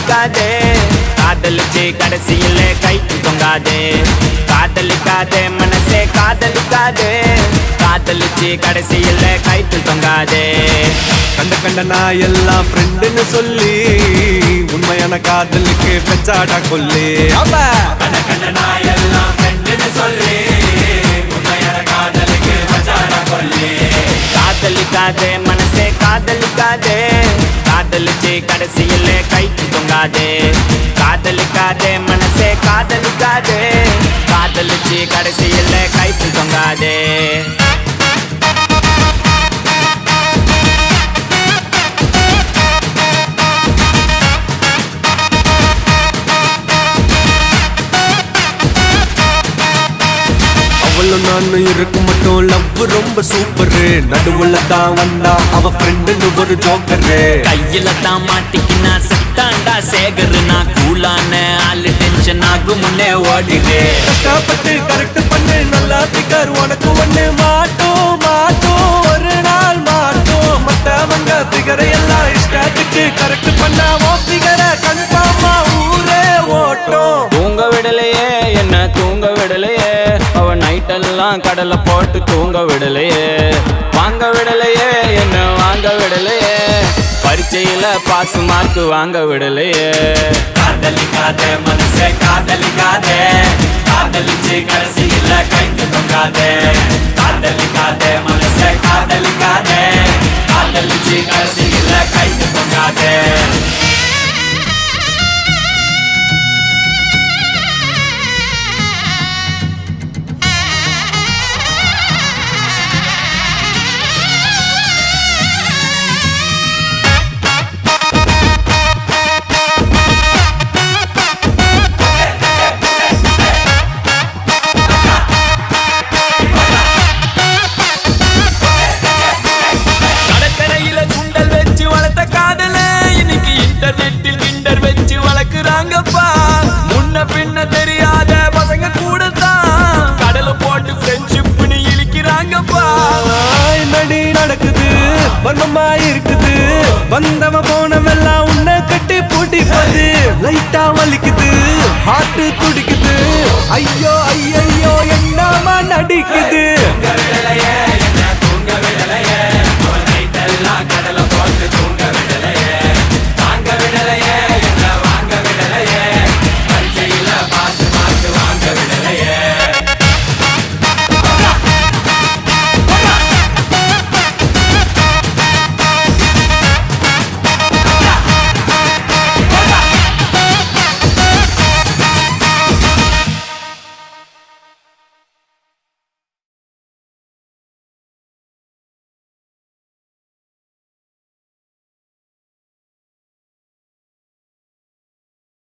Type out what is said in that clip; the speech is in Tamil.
காதலிக்காதே காதலிச்சு கடைசியில கைக்கு தொங்காதே காதலிக்காதே மனசே காதலிக்காதே காதலிச்சு கடைசியில கைக்கு தொங்காதே கண்ட கண்ட நான் எல்லாம் ஃப்ரெண்டுன்னு சொல்லி உண்மையான காதலுக்கு பெச்சாடா கொல்லி கண்ட கண்ட நான் எல்லாம் ஃப்ரெண்டுன்னு சொல்லி உண்மையான காதலுக்கு பெச்சாடா கொல்லி காதலிக்காதே மனசே காதலிக்காதே காதலிச்சு கடைசியில கைக்கு தொங்காதே காதலிக்காதே மனசே காதலிக்காதே காதலிச்சு கடைசியில கைக்கு தொங்காதே நானும் இருக்கும் மட்டும் லவ் ரொம்ப சூப்பரு நடுவுல தான் வந்தா அவ ஃப்ரெண்டுன்னு ஒரு ஜோக்கரு கையில தான் மாட்டிக்கினா செத்தாண்டா சேகரு நான் கூலான ஆளு டென்ஷன் ஆகும் முன்னே ஓடிடு கஷ்டப்பட்டு கரெக்ட் பண்ணு நல்லா பிக்கர் உனக்கு ஒண்ணு மாட்டோம் ஒரு நாள் மாட்டோம் மத்தவங்க பிகரை எல்லாம் இஷ்டத்துக்கு கரெக்ட் பண்ணா பிகரை கன்ஃபார்மா ஊரே ஓட்டும் தூங்க விடலையே என்ன தூங்க விடலையே அவ நைட்டெல்லாம் கடலை போட்டு தூங்க விடலையே வாங்க விடலையே என்ன வாங்க விடலையே பரீட்சையில பாஸ் மார்க் வாங்க விடலையே காதலிக்காதே மனசே காதலிக்காதே காதலிச்சு கடைசியில கைக்கு தொங்காதே காதலிக்காதே மனசே காதலிக்காதே காதலிச்சு கடைசியில கைக்கு தொங்காதே முன்ன பின்ன தெரியாத பசங்க கூட தான் கடலை போட்டு ஃப்ரெண்ட்ஷிப்னு இழிக்கிறாங்கப்பா நடி நடக்குது வர்மமா இருக்குது வந்தவ போனவெல்லாம் உன்னை கட்டி பூட்டிப்பது லைட்டா வலிக்குது ஹார்ட் துடிக்குது ஐயோ ஐயோ என்னமா நடிக்குது